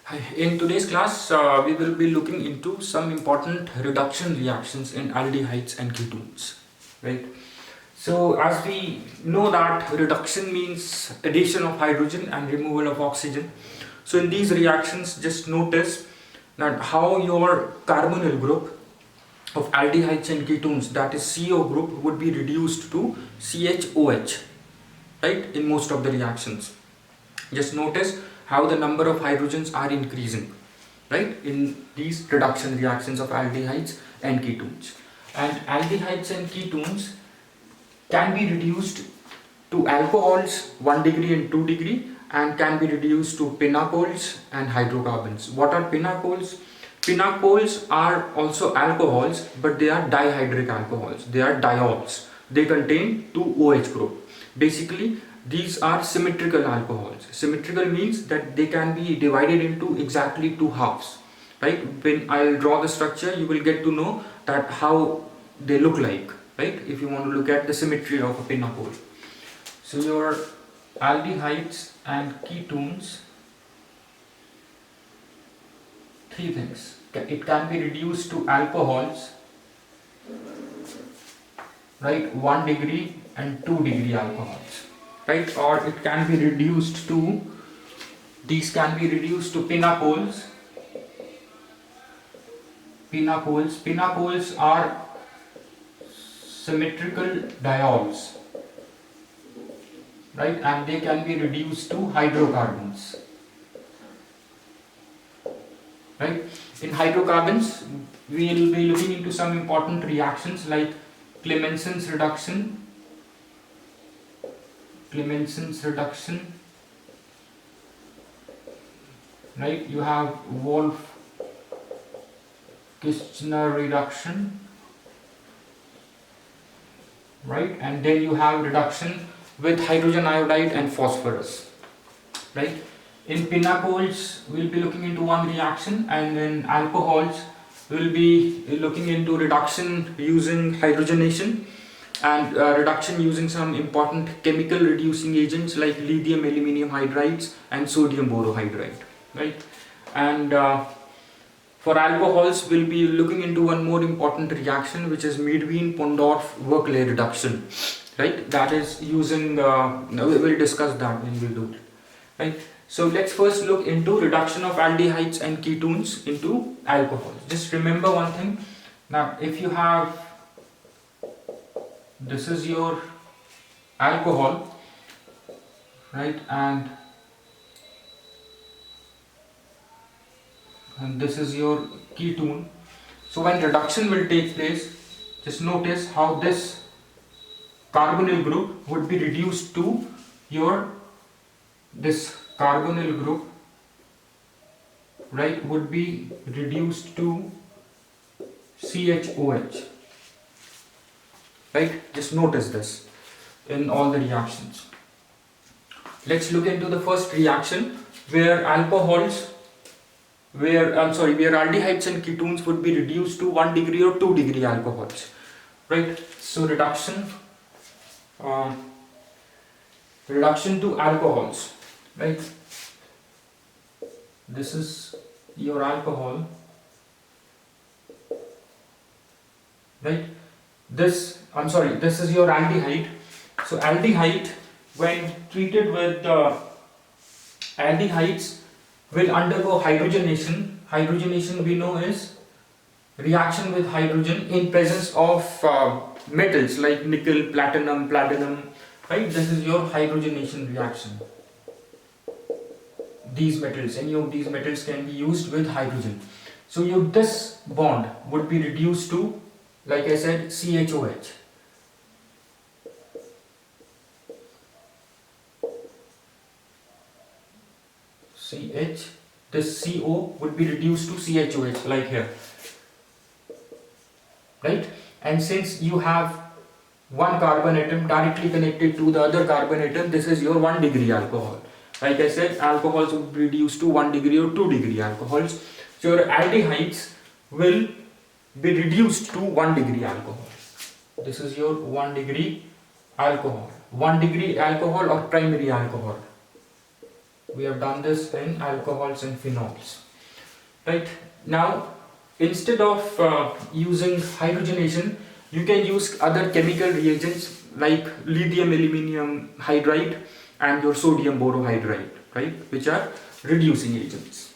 Hi. In today's class, we will be looking into some important reduction reactions in aldehydes and ketones, right? So, as we know that reduction means addition of hydrogen and removal of oxygen. So, in these reactions, just notice that how your carbonyl group of aldehydes and ketones, that is CO group, would be reduced to CHOH, right? In most of the reactions. Just notice how the number of hydrogens are increasing, right, in these reduction reactions of aldehydes and ketones. And aldehydes and ketones can be reduced to alcohols 1 degree and 2 degree, and can be reduced to pinacols and hydrocarbons. What are pinacols? Pinacols are also alcohols, but they are dihydric alcohols. They are diols. They contain 2 OH group. Basically, these are symmetrical alcohols. Symmetrical means that they can be divided into exactly two halves. Right? When I'll draw the structure, you will get to know that how they look like. Right? If you want to look at the symmetry of a pinacol. So your aldehydes and ketones, three things. It can be reduced to alcohols, right, 1 degree and 2 degree alcohols, right, or it can be reduced to, these can be reduced to pinacols. Pinacols are symmetrical diols, right, and they can be reduced to hydrocarbons, right. In hydrocarbons, we will be looking into some important reactions like Clemenson's reduction, right. You have Wolff-Kishner reduction, right, and then you have reduction with hydrogen iodide and phosphorus, right. In pinacols, we'll be looking into one reaction, and in alcohols, we'll be looking into reduction using hydrogenation and reduction using some important chemical reducing agents like lithium aluminium hydrides and sodium borohydride, right. And for alcohols, we'll be looking into one more important reaction, which is Medvin-Pondorf-Verkle reduction, right. That is using, we'll discuss that when we do it, right. So let's first look into reduction of aldehydes and ketones into alcohols. Just remember one thing. Now, if you have, this is your alcohol, right, and this is your ketone. So when reduction will take place, just notice how this carbonyl group would be reduced to your, this carbonyl group, right, would be reduced to CHOH, right. Just notice this in all the reactions. Let's look into the first reaction where where aldehydes and ketones would be reduced to 1 degree or 2 degree alcohols, right. So reduction to alcohols, right. This is your alcohol, right. This is your aldehyde. So aldehyde, when treated with aldehydes, will undergo hydrogenation. Hydrogenation, we know, is reaction with hydrogen in presence of metals like nickel, platinum, right. This is your hydrogenation reaction. These metals, any of these metals can be used with hydrogen. So this bond would be reduced to, like I said, CHOH. This CO would be reduced to CHOH, like here, right. And since you have one carbon atom directly connected to the other carbon atom, this is your 1 degree alcohol. Like I said, alcohols would be reduced to 1 degree or 2 degree alcohols. So your aldehydes will be reduced to 1 degree alcohol. This is your 1 degree alcohol. 1 degree alcohol or primary alcohol. We have done this in alcohols and phenols. Right? Now, instead of using hydrogenation, you can use other chemical reagents like lithium aluminium hydride and your sodium borohydride, right? Which are reducing agents.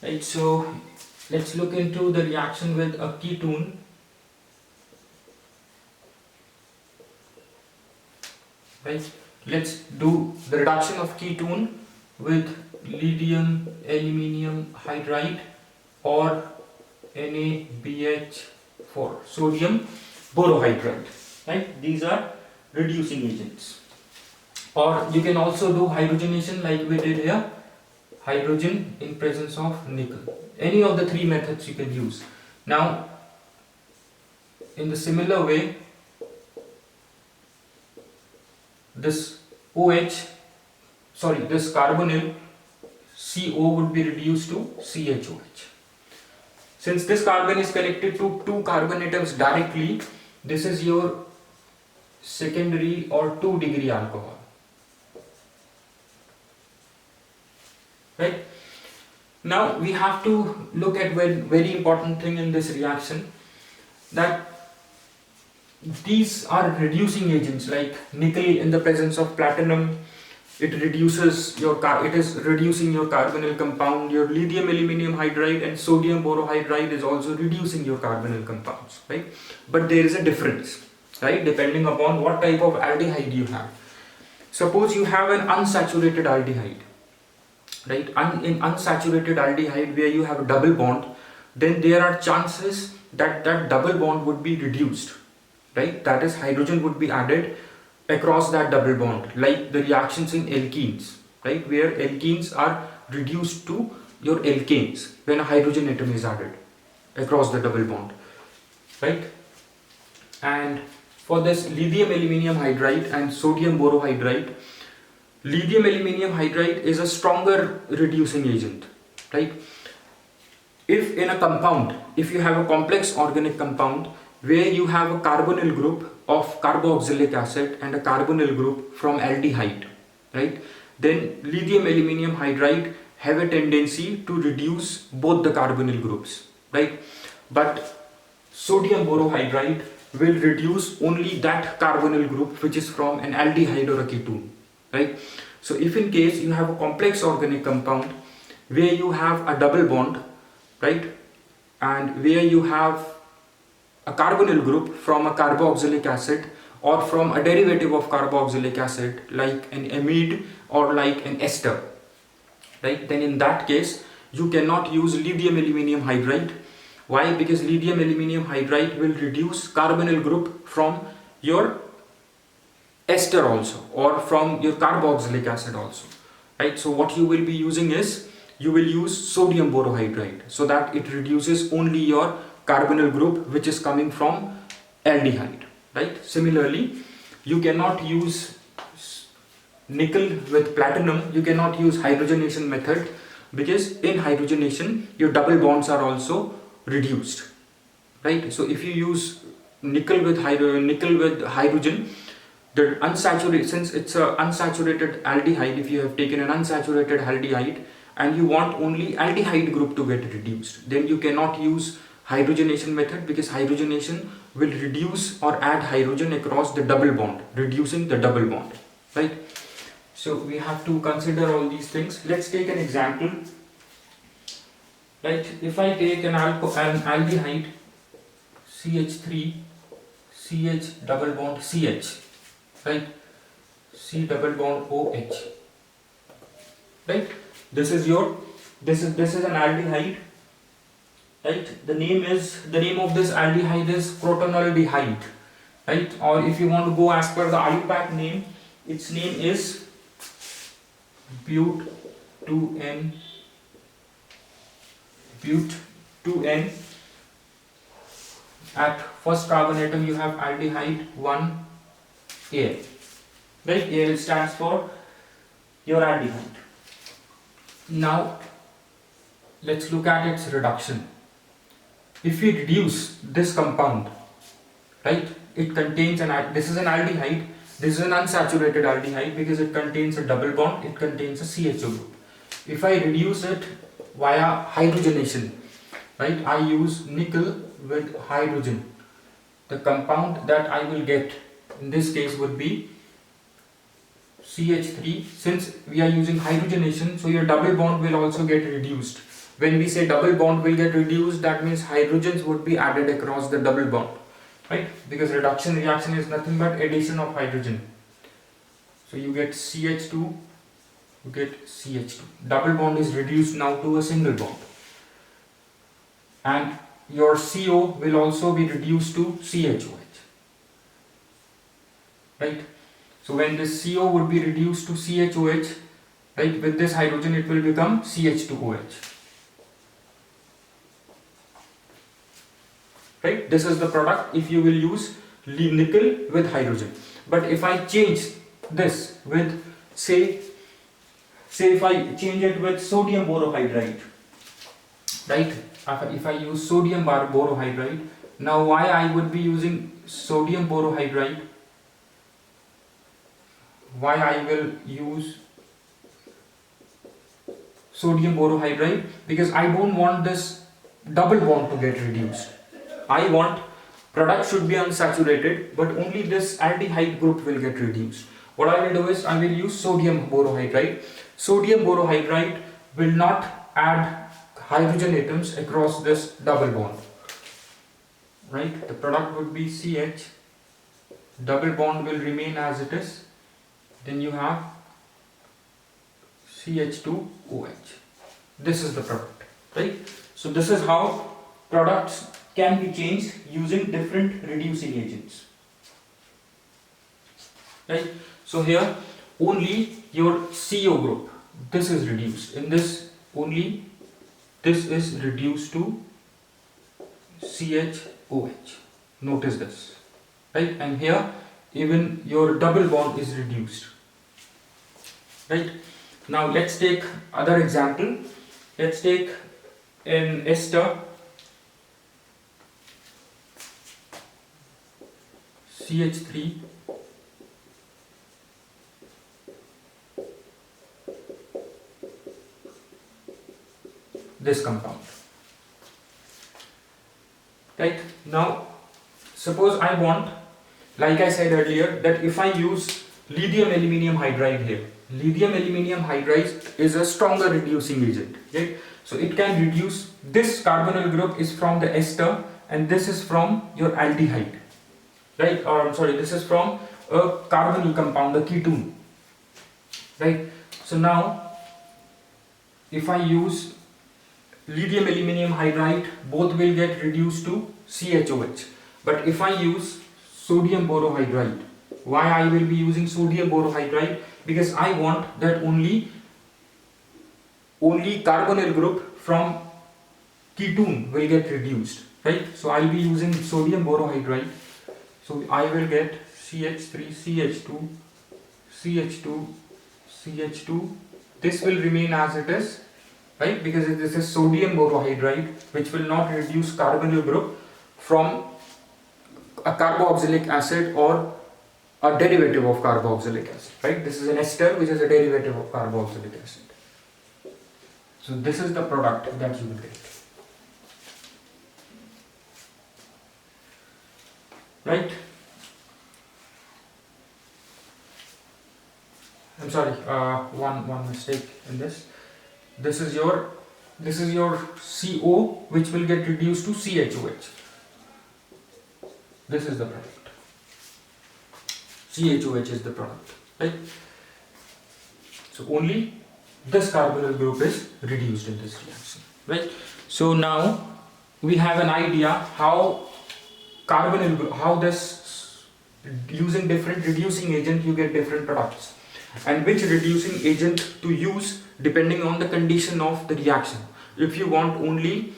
Right? So, let's look into the reaction with a ketone. Right? Let's do the reduction of ketone with lithium aluminium hydride or NaBH4, sodium borohydride. Right? These are reducing agents. Or you can also do hydrogenation like we did here, hydrogen in presence of nickel. Any of the three methods you can use. Now, in the similar way, this this carbonyl CO would be reduced to CHOH. Since this carbon is connected to two carbon atoms directly, this is your secondary or 2-degree alcohol. Right? Now we have to look at one very important thing in this reaction, that these are reducing agents like nickel in the presence of platinum. It reduces your it is reducing your carbonyl compound. Your lithium aluminium hydride and sodium borohydride is also reducing your carbonyl compounds, right? But there is a difference, right, depending upon what type of aldehyde you have. Suppose you have an unsaturated aldehyde, right? In unsaturated aldehyde where you have a double bond, then there are chances that that double bond would be reduced, right? That is, hydrogen would be added across that double bond, like the reactions in alkenes, right, where alkenes are reduced to your alkanes when a hydrogen atom is added across the double bond, right? And for this lithium aluminium hydride and sodium borohydride, lithium aluminium hydride is a stronger reducing agent, right? If in a compound, if you have a complex organic compound where you have a carbonyl group of carboxylic acid and a carbonyl group from aldehyde, right, then lithium aluminium hydride have a tendency to reduce both the carbonyl groups, right? But sodium borohydride will reduce only that carbonyl group which is from an aldehyde or a ketone, right? So if in case you have a complex organic compound where you have a double bond, right, and where you have a carbonyl group from a carboxylic acid or from a derivative of carboxylic acid like an amide or like an ester, right, then in that case you cannot use lithium aluminium hydride. Why? Because lithium aluminium hydride will reduce carbonyl group from your ester also or from your carboxylic acid also, right? So what you will be using is, you will use sodium borohydride so that it reduces only your carbonyl group which is coming from aldehyde, right? Similarly, you cannot use nickel with platinum, you cannot use hydrogenation method, because in hydrogenation your double bonds are also reduced, right? So if you use nickel with hydrogen, the unsaturated, since it's a unsaturated aldehyde, if you have taken an unsaturated aldehyde and you want only aldehyde group to get reduced, then you cannot use hydrogenation method, because hydrogenation will reduce or add hydrogen across the double bond, reducing the double bond, right? So we have to consider all these things. Let's take an example, right? If I take an aldehyde CH3 CH double bond CH, right, C double bond OH, right? This is an aldehyde, right? The name of this aldehyde is protonaldehyde, right? Or if you want to go as per the IUPAC name, its name is but2n at first carbon atom you have aldehyde 1 Al, right? Al stands for your aldehyde. Now let's look at its reduction. If we reduce this compound, right, it contains this is an aldehyde This is an unsaturated aldehyde because it contains a double bond, it contains a CHO group. If I reduce it via hydrogenation, right, I use nickel with hydrogen. The compound that I will get in this case would be CH3. Since we are using hydrogenation, so your double bond will also get reduced. When we say double bond will get reduced, that means hydrogens would be added across the double bond, right? Because reduction reaction is nothing but addition of hydrogen. So you get CH2, you get CH2. Double bond is reduced now to a single bond. And your CO will also be reduced to CHOH, right? So when this CO would be reduced to CHOH, right, with this hydrogen it will become CH2OH. Right? This is the product if you will use nickel with hydrogen. But if I change this with say if I change it with sodium borohydride, right? If I use sodium borohydride, now why I would be using sodium borohydride? Why I will use sodium borohydride? Because I don't want this double bond to get reduced. I want product should be unsaturated, but only this aldehyde group will get reduced. What I will do is I will use sodium borohydride. Sodium borohydride will not add hydrogen atoms across this double bond. Right? The product would be CH. Double bond will remain as it is. Then you have CH2OH. This is the product. Right? So this is how products can be changed using different reducing agents. Right? So here only your CO group, this is reduced. In this only this is reduced to CHOH. Notice this. Right? And here even your double bond is reduced. Right? Now let's take other example. Let's take an ester CH3 this compound. Right? Now suppose I want, like I said earlier, that if I use lithium aluminium hydride here, lithium aluminium hydride is a stronger reducing agent, right? So it can reduce, this carbonyl group is from the ester and this is from your aldehyde, right? Or I'm sorry, this is from a carbonyl compound, a ketone, right? So now if I use lithium aluminium hydride, both will get reduced to CHOH. But if I use sodium borohydride, why I will be using sodium borohydride? Because I want that only carbonyl group from ketone will get reduced, right? So I'll be using sodium borohydride. So I will get CH3, CH2, CH2, CH2. This will remain as it is, right? Because this is sodium borohydride, which will not reduce carbonyl group from a carboxylic acid or a derivative of carboxylic acid, right? This is an ester which is a derivative of carboxylic acid. So this is the product that you will get. Right? I'm sorry, one mistake in this. This is your CO which will get reduced to CHOH. This is the product. CHOH is the product, right? So only this carbonyl group is reduced in this reaction, right? So now we have an idea how carbonyl group, how this, using different reducing agent you get different products, and which reducing agent to use depending on the condition of the reaction. If you want only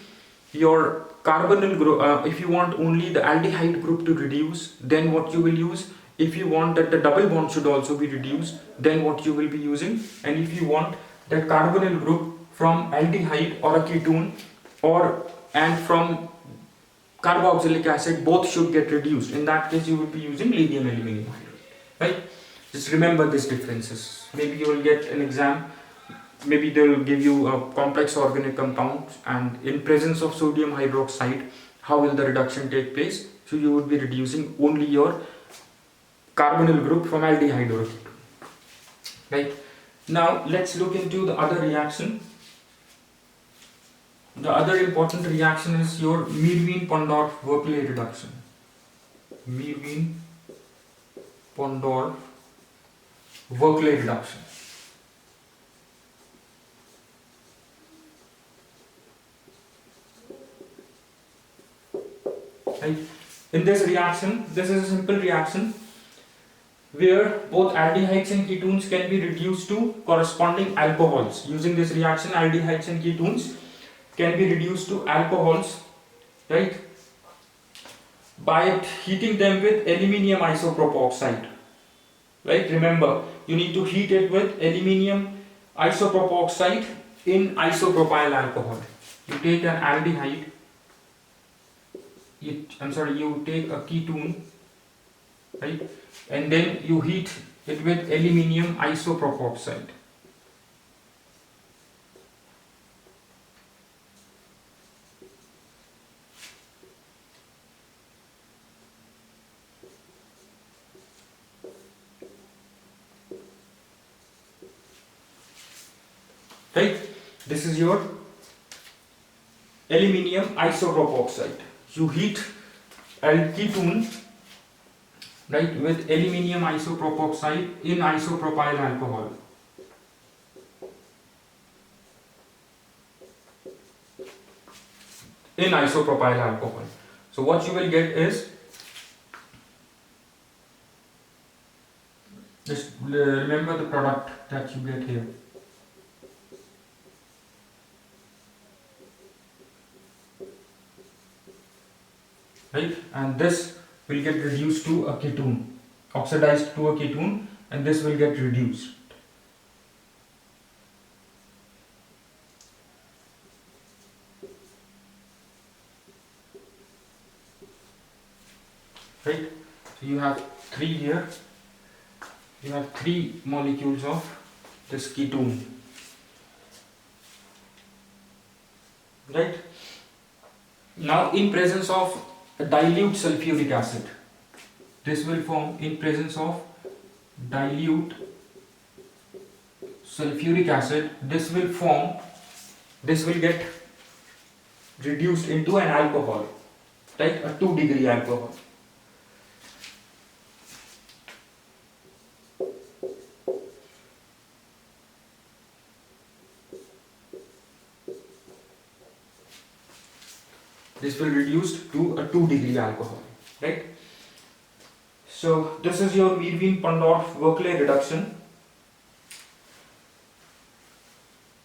your carbonyl group, if you want only the aldehyde group to reduce, then what you will use. If you want that the double bond should also be reduced, then what you will be using. And if you want that carbonyl group from aldehyde or a ketone and from carboxylic acid both should get reduced, in that case you will be using lithium aluminium hydride. right? Just remember these differences. Maybe you will get an exam, maybe they will give you a complex organic compound, and in presence of sodium hydroxide, how will the reduction take place? So you would be reducing only your carbonyl group from aldehyde or ketone, right? Now let's look into the other reaction. The other important reaction is your Meerwein-Ponndorf-Verkle reduction. Meerwein-Ponndorf-Verkle reduction. Right? In this reaction, this is a simple reaction where both aldehydes and ketones can be reduced to corresponding alcohols. Using this reaction, aldehydes and ketones can be reduced to alcohols, right, by heating them with aluminium isopropoxide. Right? Remember, you need to heat it with aluminium isopropoxide in isopropyl alcohol. You take an aldehyde, you take a ketone, right, and then you heat it with aluminium isopropoxide. Right? This is your aluminium isopropoxide. You heat ketone, right, with aluminium isopropoxide in isopropyl alcohol. In isopropyl alcohol. So what you will get is, just remember the product that you get here. Right, and this will get reduced to a ketone, oxidized to a ketone, and this will get reduced. Right, so you have three here, you have 3 molecules of this ketone. Right, now in presence of a dilute sulfuric acid, this will form, in presence of dilute sulfuric acid, this will get reduced into an alcohol, right, a 2-degree alcohol. This will reduce to a 2-degree alcohol, right? So this is your Meerwein-Ponndorf-Verkle reduction,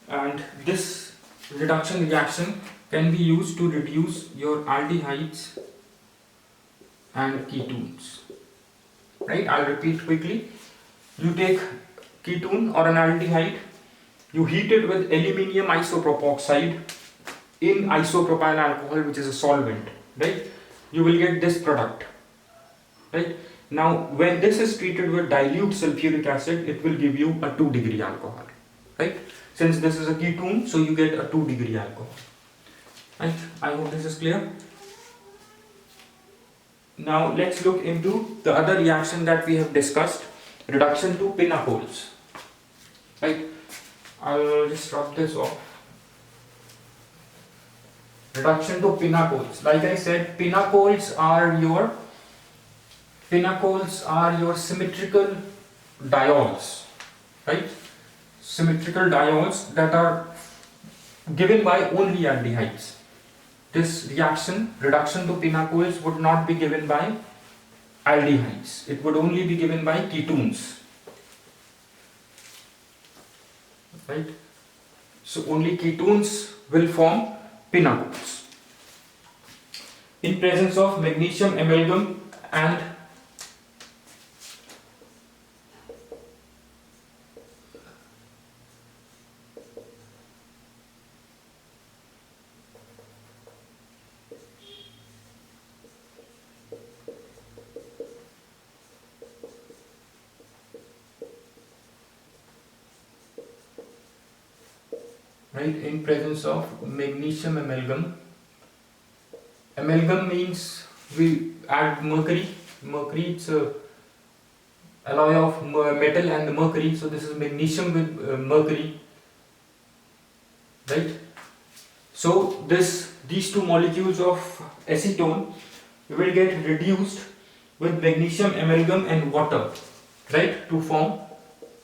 and this reduction reaction can be used to reduce your aldehydes and ketones. Right? I'll repeat quickly. You take ketone or an aldehyde, you heat it with aluminium isopropoxide in isopropyl alcohol, which is a solvent, right? You will get this product, right? Now when this is treated with dilute sulfuric acid, it will give you a 2-degree alcohol, right? Since this is a ketone, so you get a 2-degree alcohol, right? I hope this is clear. Now let's look into the other reaction that we have discussed, reduction to pinacols, right? I'll just rub this off. Reduction to pinacols. Like I said, pinacols are your symmetrical diols, right? Symmetrical diols that are given by only aldehydes. This reaction, reduction to pinacols, would not be given by aldehydes. It would only be given by ketones, right? So only ketones will form pinacols in presence of magnesium amalgam and right, in presence of magnesium amalgam. Amalgam means we add mercury. Mercury, it's a alloy of metal and mercury, so this is magnesium with mercury, right? So these two molecules of acetone will get reduced with magnesium amalgam and water, right, to form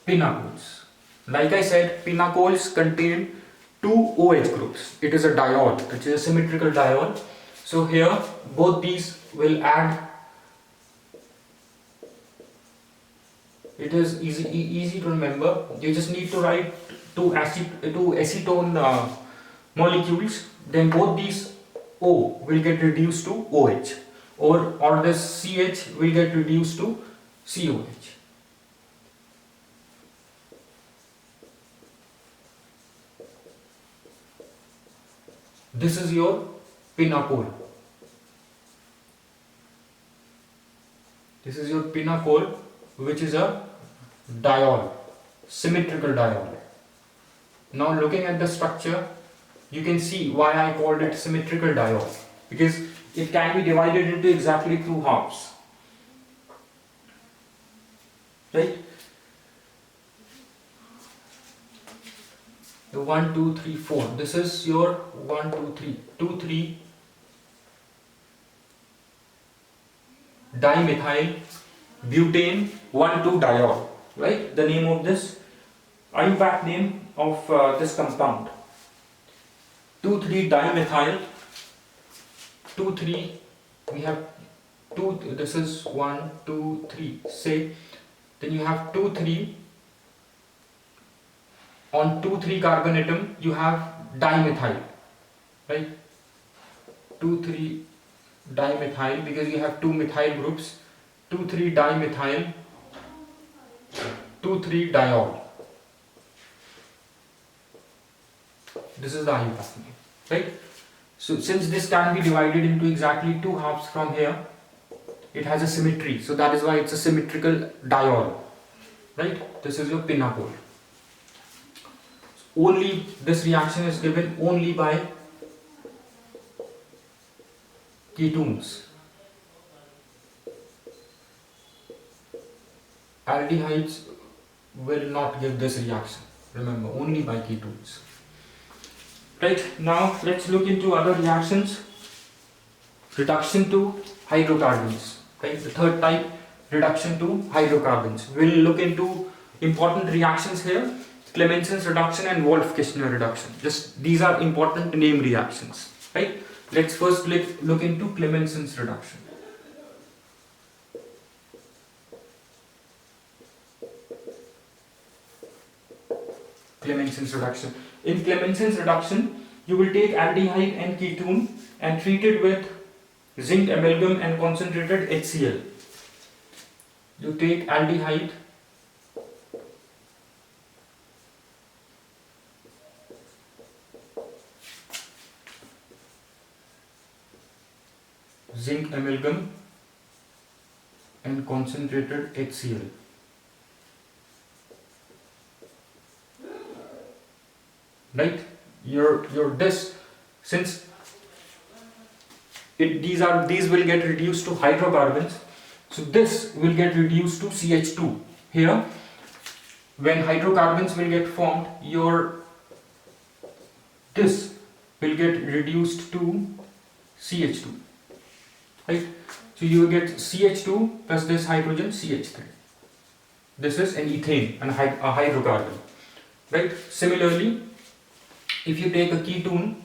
pinacols. Like I said, pinacols contain two OH groups. It is a diol, which is a symmetrical diol. So here both these will add. It is easy to remember. You just need to write two acetone molecules. Then both these O will get reduced to OH, or this CH will get reduced to COH. This is your pinacol. This is your pinacol, which is a diol, symmetrical diol. Now looking at the structure, you can see why I called it symmetrical diol, because it can be divided into exactly two halves, right? The 1, 2, 3, 4. This is your 1, 2, 3, 2, 3 dimethyl butane 1,2 diol, right? The name of this IUPAC name of this compound. 2,3 dimethyl 2,3. We have two. This is 1, 2, 3. Say, then you have 2,3. On 2,3 carbon atom, you have dimethyl, right? 2,3 dimethyl, because you have two methyl groups. 2,3 dimethyl 2,3 diol. This is the IUPAC name, right? So since this can be divided into exactly two halves from here, it has a symmetry. So that is why it's a symmetrical diol, right? This is your pinacol. Only this reaction is given only by ketones. Aldehydes will not give this reaction. Remember, only by ketones. Right, now let's look into other reactions. Reduction to hydrocarbons. Right, the third type, reduction to hydrocarbons. We'll look into important reactions here. Clemenson's reduction and Wolff-Kishner reduction. Just these are important name reactions. Right. Let's first look into Clemenson's reduction. Clemenson's reduction. In Clemenson's reduction, you will take aldehyde and ketone and treat it with zinc amalgam and concentrated HCl. You take aldehyde, zinc amalgam and concentrated HCl. Right, your this, since these will get reduced to hydrocarbons, so this will get reduced to CH2. Here, when hydrocarbons will get formed, this will get reduced to CH2. Right, so you will get CH2 plus this hydrogen, CH3. This is an ethane, a hydrocarbon. Right, similarly, if you take a ketone,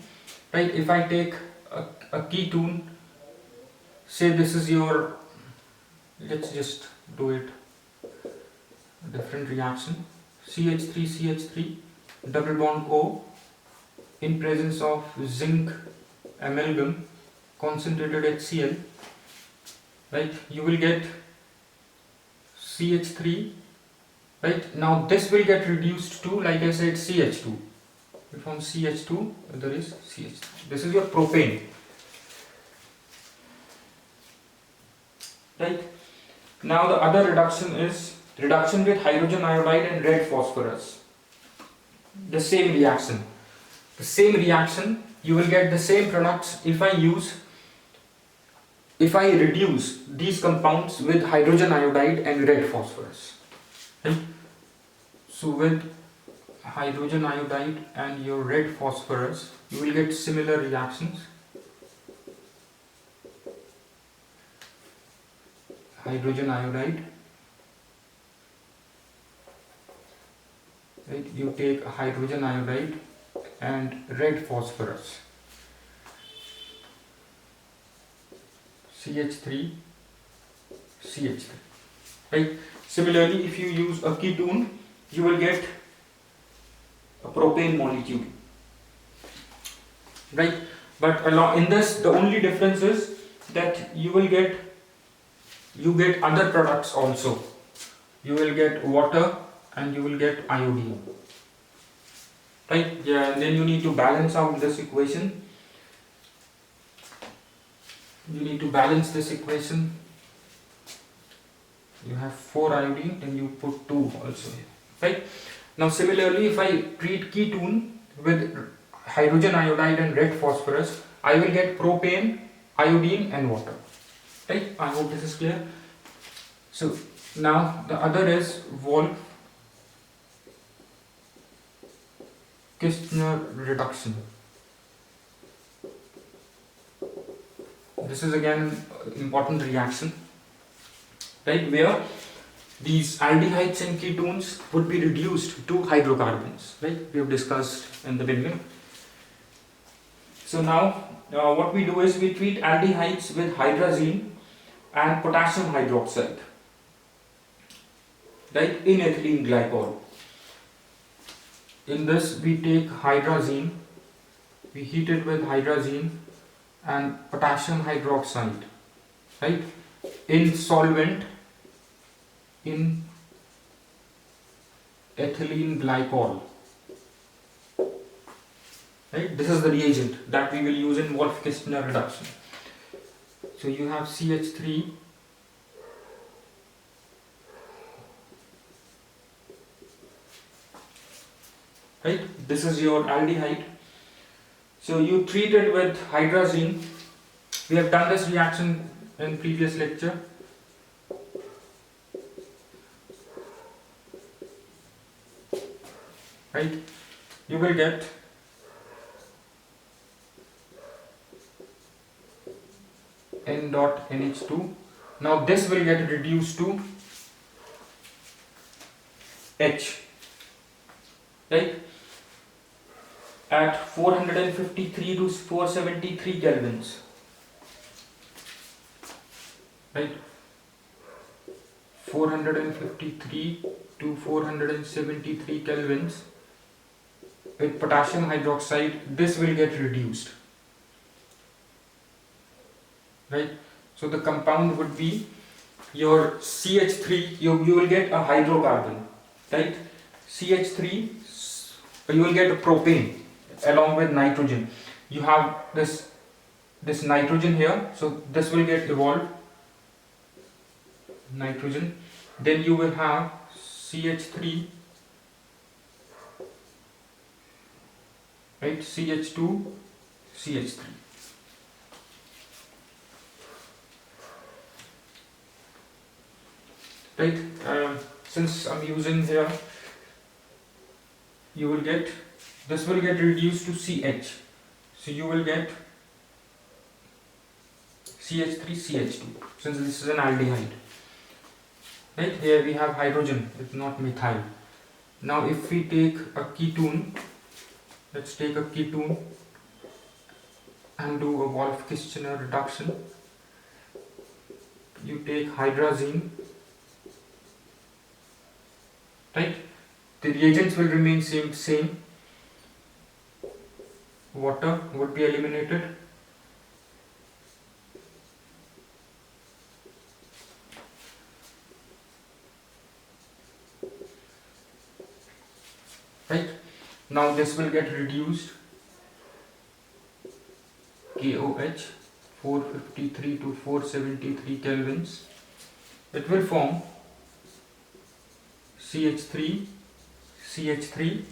right, if I take a ketone, say this is your, let's just do it, a different reaction, CH3 double bond O in presence of zinc amalgam concentrated HCl, right, you will get CH3, right. Now this will get reduced to, like I said, CH2. From CH2 there is CH3. This is your propane, right? Now the other reduction is reduction with hydrogen iodide and red phosphorus. The same reaction. the same reaction, you will get the same products if I reduce these compounds with hydrogen iodide and red phosphorus. Right? So with hydrogen iodide and your red phosphorus, you will get similar reactions. Hydrogen iodide, right? You take hydrogen iodide and red phosphorus, CH3, CH3, right? Similarly, if you use a ketone, you will get a propane molecule, right? But along in this, the only difference is that you get other products also. You will get water and you will get iodine, right? Yeah, and then you need to balance out this equation. You need to balance this equation. You have 4 iodine and you put 2 also here, right? Now similarly, if I treat ketone with hydrogen iodide and red phosphorus, I will get propane, iodine and water, right? I hope this is clear. So now the other is Wolff-Kishner reduction. This is again important reaction, right, where these aldehydes and ketones would be reduced to hydrocarbons, right? We have discussed in the beginning. So now what we do is we treat aldehydes with hydrazine and potassium hydroxide, right, in ethylene glycol. In this we take hydrazine, we heat it with hydrazine and potassium hydroxide, right, in solvent in ethylene glycol, right? This is the reagent that we will use in Wolff-Kishner reduction. So you have CH3, right? This is your aldehyde. So you treat it with hydrazine. We have done this reaction in previous lecture. Right? You will get N dot NH2. Now this will get reduced to H, right, at 453 to 473 kelvins, right, 453 to 473 kelvins with potassium hydroxide. This will get reduced, right? So the compound would be your CH3, you will get a hydrocarbon, right? CH3, you will get a propane along with nitrogen. You have this nitrogen here, so this will get evolved, nitrogen. Then you will have CH3, right, CH2, CH3. Right, since I'm using here, you will get, this will get reduced to CH, so you will get CH3, CH2, since this is an aldehyde. Right, here we have hydrogen, it's not methyl. Now if we take a ketone, let's take a ketone and do a Wolff-Kishner reduction. You take hydrazine, right? The reagents will remain same. Water would be eliminated. Right? Now this will get reduced. KOH 453 to 473 kelvins. It will form CH3, CH3